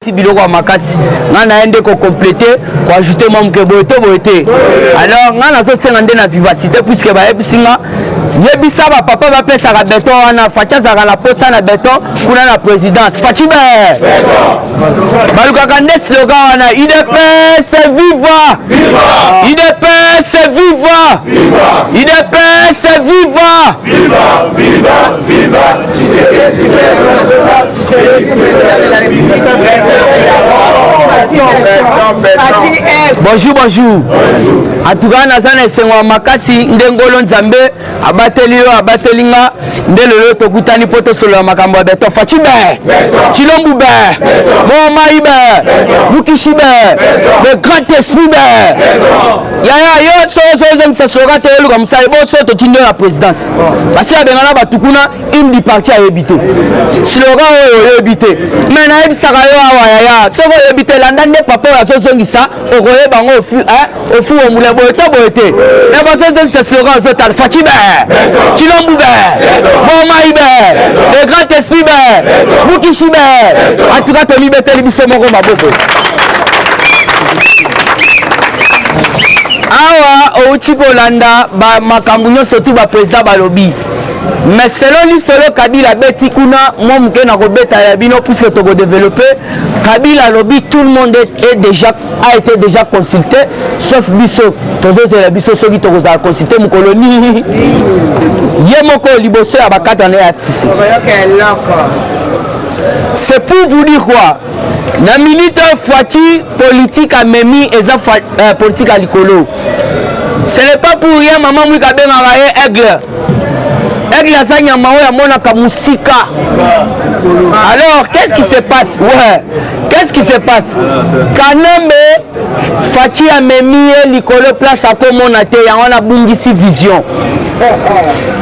Biloko makasi ngana ende ko compléter ko ajouter membre boete alors ngana so senga nde na vivacité puisque ba ebisinga yebisa ba papa ba pesa ka beton wana facha za la posa na beton kuna na présidence fachi be baluka kande slogan wana IDPS viva IDPS viva IDPS viva Bonjour. En tout cas, nazana esengo makasi ndengolo nzambe abateli yo abatelinga ndelelo tokutani poto solo makambo ya beton fachi be chilombu be momai be mukishi be le grand esprit be ya yo so zengisa soka te luka musai bo so to tindo la présidence parce que bengana batukuna une du parti a évité slogan o évité mais na ebisaka yo awa ya soko évité landa nde papa ya so zongisa okoye bango au fou au moulin boete na bato zongisa slogan zo tal fachi be chilombu be momai be le grand esprit be mukishi be en tout cas to libeteli biso moko maboko awa outi kolanda ba makambo nyonso ti ba président balobi mais selon lui solo Kabila beti kuna moi muke na kobeta ya bino puisque to ko développer Kabila lobby tout le monde a été déjà consulté sauf biso tozo la biso soki to ko za consulter mu colonie yemoko liboso ya bakata na ya tisi c'est pour vous dire quoi na minute fati politique a memi eza politique à likolo ce n'est pas pour rien maman mwika benga aigle aigle azanya mao ya mona kamusika alors qu'est-ce qui se passe qu'est-ce qui se passe Kanembe fati a memi likolo place à komona te ya wana bungisi vision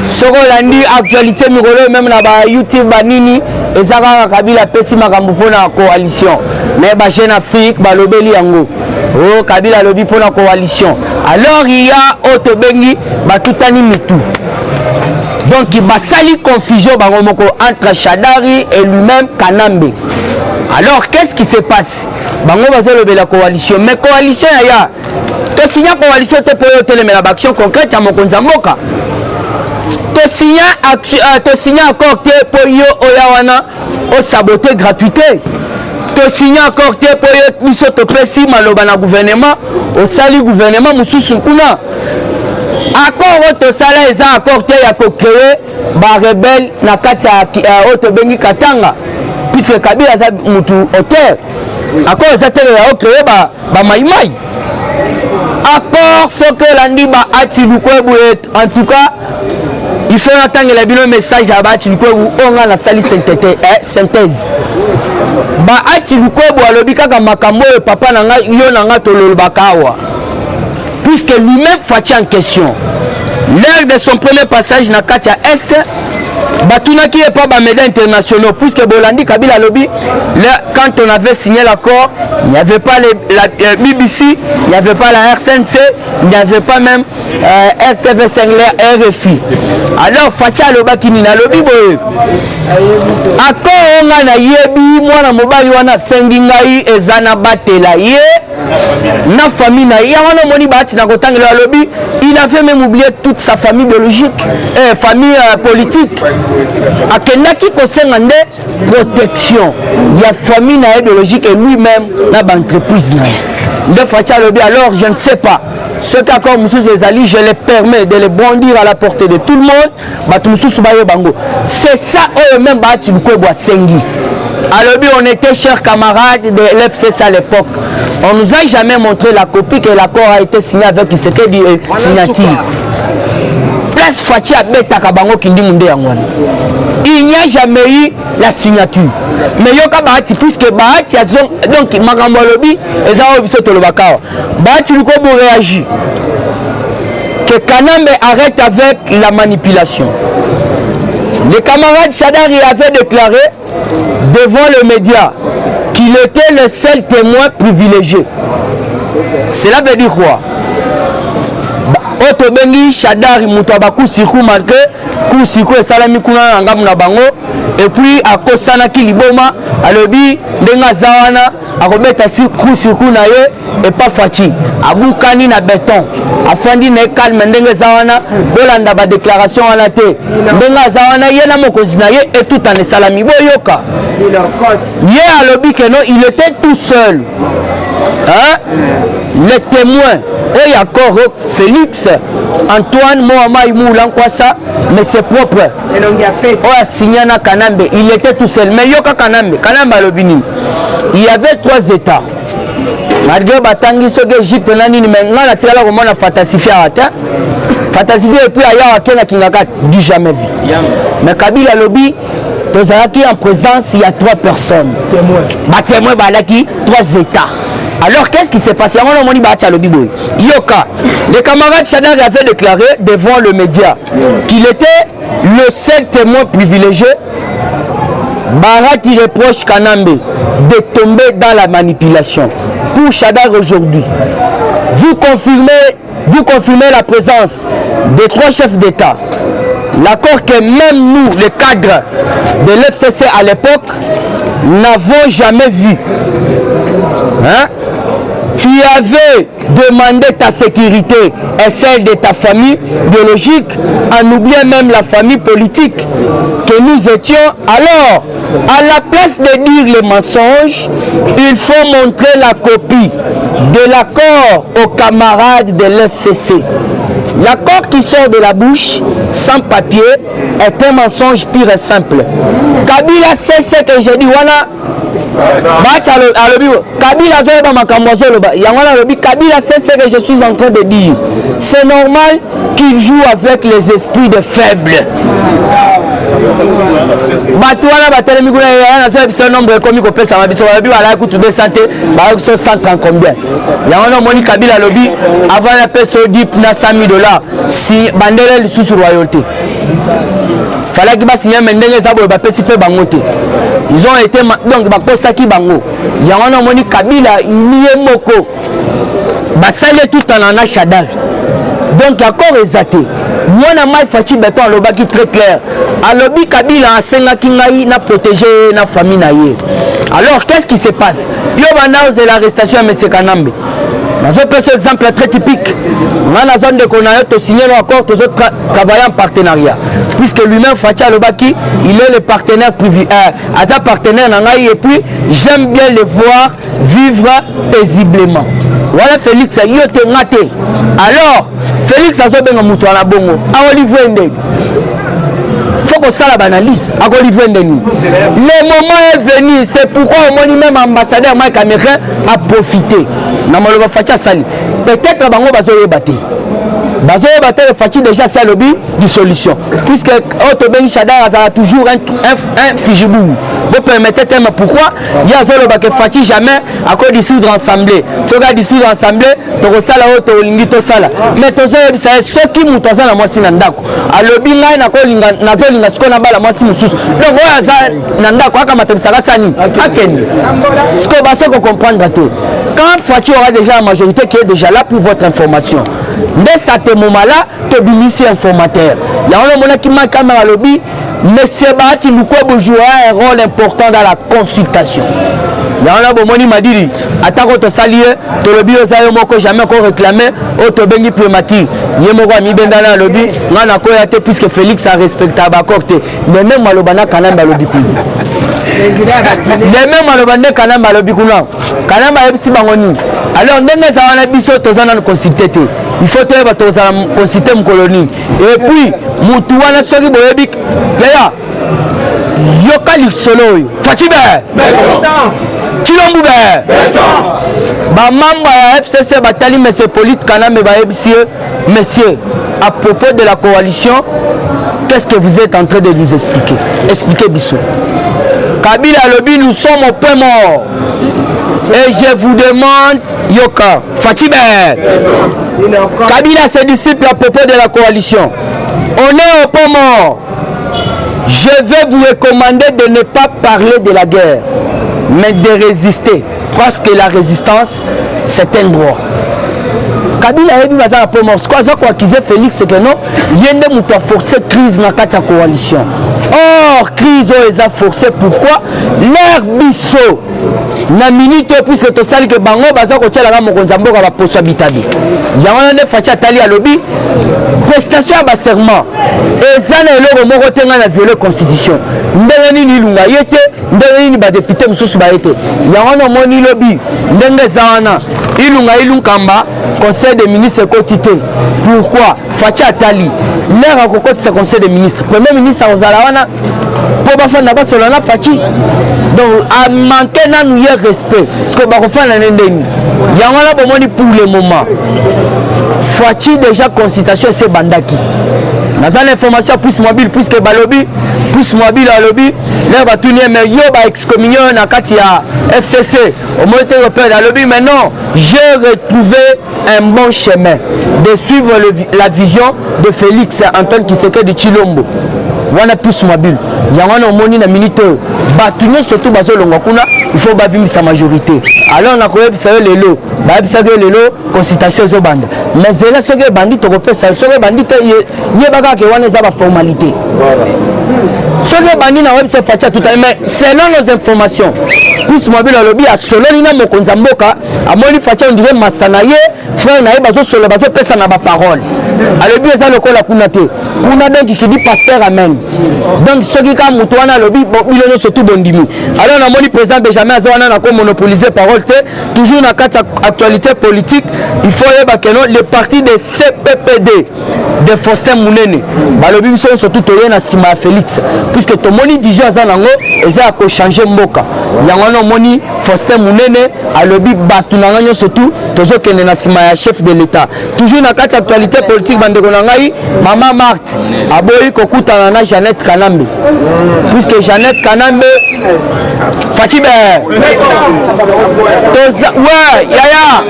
soko landi actualité mikolo même na ba YouTube banini ezaka Kabila pesi makambo pona coalition mais ba Jeune Afrique balobeli yango oh Kabila lobi pona coalition alors il y a otobengi batutani mitu donc il va sali confusion bangomoko entre Shadari et lui-même Kanambe. Alors qu'est-ce qui se passe? Bango bazolobe la coalition mais coalition ya to signa coalition te pour yotelemela l'action concrète ya mokonza mboka. To signa accord te pour yo oyawana o saboter gratuité. To signa accord te pour yo biso to pesi maloba na gouvernement au sali gouvernement mususu kuna. Accord auto sala eza accord te ya ko créer ba rebelle na kati ya auto bengi Katanga puisque Kabila za mutu auteur accord eza te ya créer ba maimai accord ce que landi ba ati lukwebu en tout cas il faut attendre la bino message ya ba ati lukwebu onga na sali synthèse ba ati lukwebu alobi kaka makambo e papa na nga yo na nga tololobaka awa puisque lui-même Fati en question lors de son premier passage na Katia Est Batuna qui est pas bas médias internationaux puisque Bolandi Kabila lobby quand on avait signé l'accord il n'y avait pas la BBC il n'y avait pas la RTNC il n'y avait pas même RTV5 RFI alors Fati aloba kini na lobby boye accord on na yebi mwana mobali wana sengi ngai ezana batela ye na famille na ya wana moni bati na kotangela lobby il a fait même oublier toute sa famille biologique famille politique akendaki kosenga nde protection ya famille na biologique et lui-même na ba entreprise na nde Fati lobby alors je ne sais pas ce qu'accord mususu ezali je les permets de les bondir à la portée de tout le monde batu mususu baye bango c'est ça eux même bati lukwebo sengi alobi on était chers camarades de l'FCC à l'époque on nous a jamais montré la copie que l'accord a été signé avec Tshisekedi signature place Fati abetaka bango kindi munde yangwana il n'y a jamais eu la signature mais yoka bahati puisque bahati donc makambo lobi ezao biso tolobaka bahati lukobo réagit que Kanambe arrête avec la manipulation. Les camarades Shadari avaient déclaré devant le média qu'il était le seul témoin privilégié. Cela veut dire quoi? Otobengi Shadari Mutabaku Siku marqué Kusiku et Salami Kuna Ngam Nabango et puis akosanaki liboma alobi ndenga zawana akobeta si circuit na ye et pas Fachi abukani na béton afandi na calme ndenge zawana bolanda ba déclaration wana te ndenga zawana ye na mokozi na ye et tout en salami boyoka ye alobi que non il était tout seul hein les témoins et encore Félix Antoine Mohamed Moulan quoi ça mais c'est propre oh Signana Kanambe il était tout seul mais yoka Kanambe alobini il y avait 3 états malgré batangi soke Egypte nani mais ngana tirala ko mona fantasifia ata fantasifia et puis aya akena kingaka du jamais vu mais Kabila lobi tozalaki en présence il y a 3 personnes témoins balaki 3 états. Alors qu'est-ce qui s'est passé? Yoka, les camarades Chadar avaient déclaré devant le média qu'il était le seul témoin privilégié. Barati reproche Kanambe de tomber dans la manipulation. Pour Chadar aujourd'hui, vous confirmez la présence des 3 chefs d'État. L'accord que même nous, les cadres de l'FCC à l'époque, n'avons jamais vu. Hein? Tu avais demandé ta sécurité et celle de ta famille biologique, en oubliant même la famille politique que nous étions. Alors, à la place de dire les mensonges, il faut montrer la copie de l'accord aux camarades de l'FCC. L'accord qui sort de la bouche, sans papier, est un mensonge pur et simple. Kabila sait ce que j'ai dit. Voilà. Kabila sait ce que je suis en train de dire. C'est normal qu'il joue avec les esprits de faibles. Avant la paix saudite, na 100 000 $. Si bandele li sous royauté. Fallait qu'il signer mendenge za bo ba pesi pe bangote. Ils ont été donc ba kosaki bango. Yango moni Kabila nié moko. Ba salé tout en ana Chadar. Donc l'accord est zaté. Moi na mai Fachi beton alobaki très clair. Alobi Kabila asenga kingai na protéger na famille na ye. Alors qu'est-ce qui se passe? Yo bana de l'arrestation de M. Kanambe. Dans un exemple très typique, dans la zone de Konayo, tu signes l'accord, tu travailles en partenariat. Puisque lui-même, Fachi Alobaki, il est le partenaire privé, partenaire et puis j'aime bien le voir vivre paisiblement. Voilà Félix, il est raté. Alors, Félix a bien mouton à la bongo. À Olivier Ndé. Il faut qu'on s'en analyse. À Olivier Ndé. Le moment est venu, c'est pourquoi au même ambassadeur Mike Américain a profité. Peut-être que bazoye batté Fachi déjà c'est le but de solution puisque Otobengi Chadar a toujours un figibou. Vous permettez pourquoi il y a zolo que Fachi jamais à cause dissoudre ensemble. Tu regardes dissoudre ensemble, tu resala auto lingito sala. Mais tu sais ce qui mutaza la moi sinandako. A lobi ngai na ko linga skona bala moi simusus. Donc voilà nandako aka matebisaka sani. Akeni. Ce que va se comprendre tout. Quand Fachi aura déjà la majorité qui est déjà là pour votre information. Dès ce moment-là, tu es informateur. Il y a un moment qui m'a caméra lobby, mais c'est Bahati Lukwebo jouera un rôle important dans la consultation. Il y a un moment qui m'a dit, attends que tu salues, tu lobby aux aïeux que jamais encore réclamé, au Tobengi Plématique. Il y a un moment qui m'a lobby, on a coïté puisque Félix a respecté à Bakorte. Mais même Malobana Kanamba lobby. Les mêmes Malobana Kanamba lobby. Kanamba est bangoni. Alors, on a biso tozana consulter. Il faut que consulter mon colonie. Et puis, Moutouana Sori Boyebik, Yaya, Yoka Solo, Fachibe, Chilombube, Bamamba FCC Batali, M. Polite Kaname Messieurs, à propos de la coalition, qu'est-ce que vous êtes en train de nous expliquer? Expliquez Bissou. Kabila Lobby, nous sommes au point mort. Et je vous demande, Yoka, Fachibe, Kabila ses disciples à propos de la coalition. On est au point mort. Je vais vous recommander de ne pas parler de la guerre, mais de résister. Parce que la résistance, c'est un droit. Kabila yebi bazala pour mort quoi ça quoi qu'ils Félix c'est que non yende muto a forcé crise na kati ya coalition. Or crise ils a forcé pourquoi leur biso na minute puisque to sali que bango baza ko tiala mo konzamboka ba poso bitabi yango ne facha tali à lobby prestation ba serment et ça na eloko moko tenga na violer constitution ndenge nini lunga yete ndenge nini ba député mususu ba yete yango na moni lobby ndenge zawana ilunga kamba conseil des ministres quotité pourquoi facha tali l'air à côté ce conseil des ministres premier ministre ozala wana pour bafana basolana fachi donc a manquer na nous respect parce que bakofana ndeni yango la bomoni pour le moment fachi déjà consultation c'est bandaki nazana information plus mobile puisque balobi plus mobile à lobby là batuni mais yo ba excommunion na kati ya FCC au moins européen à lobby maintenant j'ai retrouvé un bon chemin de suivre la vision de Félix Antoine Tshisekedi de Chilombo wana plus mobile yango na moni na minute batuni surtout bazolongwa kuna il faut bavimi sa majorité alors na koyebisa yo lelo babisa que lelo consultation zo banda mais zela soke bandit to kopesa soke bandit yebaka ke wana za ba formalité soke bandit na website facha tout à mais selon nos informations plus mobile lobby a solo ni na mokonza mboka amoni facha on dirait masanaye frère na bazo solo bazo pesa na ba parole alobi eza lokola kuna te kuna donc qui dit pasteur amen donc soki ka muto wana lobby bilono surtout bondimi alors na moni président Benjamin azwana na ko monopoliser parole te toujours na carte actualité politique il faut yeba que non le parti de CPPD de Faustin Mounene balobi biso surtout toye na sima Félix puisque to moni vision azanango eza ko changer mboka yango no moni Faustin Mounene alobi batu na nganyo surtout tozo kende na sima ya chef de l'état toujours na carte actualité politique bandeko na ngai mama Marthe aboyi kokutana na Jeannette Kanambe puisque Jeannette Kanambe Fatibe toza ouais yaya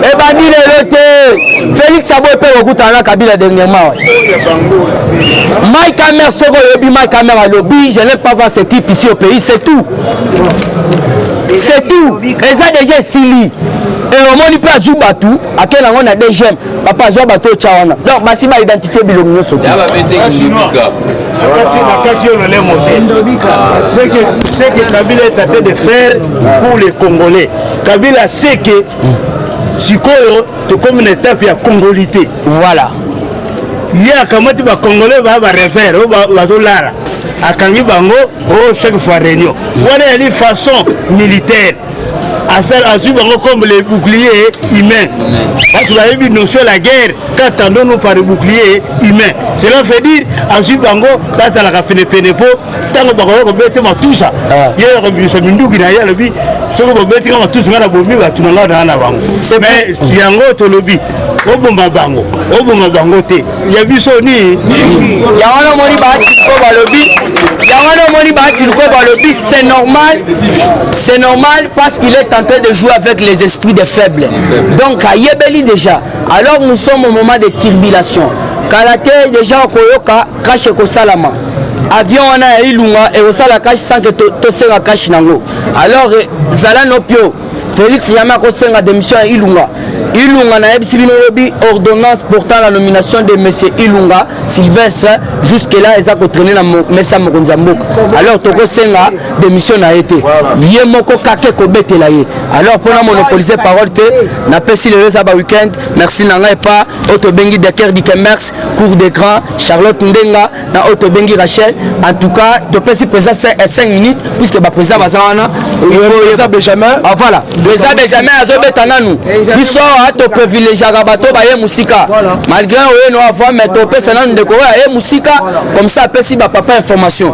e bandi le te Félix aboyi pe kokutana na Kabila dernièrement Mike Amer soko yobi Mike Amer a lobby je n'ai pas voir ce type ici au pays c'est tout ils ont déjà sili et au moins il peut jouer batou à quel on a des gemmes papa joue bateau chawana donc basi ba identifier bilongo so c'est que Kabila est en train de faire pour les Congolais. Kabila sait que Sikoyo te comme une étape ya congolité. Voilà. Il y a comment tu vas Congolais va refaire va dolara. Akangi bango chaque fois réunion. Voilà une façon militaire. À suivre comme les boucliers humains. Parce que vous avez vu notion de la guerre, quand on nous par les boucliers humains. Cela veut dire, à suivre bango, là, tu as la pénépo, tant que vous avez tout ça. Il y a un mindou qui n'a rien lobby, ce que vous avez tout ça, vous avez tout le monde. Mais il y a un autre lobby. Au bon bango, il y a vu Sony. Il y a un moni lobby, c'est normal parce qu'il est en train de jouer avec les esprits des faibles. Donc à Yebeli déjà, alors nous sommes au moment de tribulation. Kalate déjà au Koyoka, Kache Kosalama. Avion on a ilunga et osala cache sans que to senga cache nango. Alors Zala Nopio Félix jamais a démission à Ilunga. Ilunga na ebisibino lobi ordonnance portant la nomination de monsieur Ilunga Sylvestre jusque là ils a traîné na mesa mokonza mboka. Alors toko senga démission a été. Yé moko kake ko betela ye. Alors pour monopoliser parole te na pesi le reza ba week-end. Merci nanga et pas auto bengi Dakar di commerce cours d'écran Charlotte Ndenga na auto bengi Rachel. En tout cas de pesi présent 5 minutes puisque ba président bazana il Benjamin. Ah voilà. Président Benjamin azobeta nanu. Biso to privilégié bato ba ye musika. Malgré on no avoir mais to pesa nanu de ko ya musika comme ça pesi ba papa information.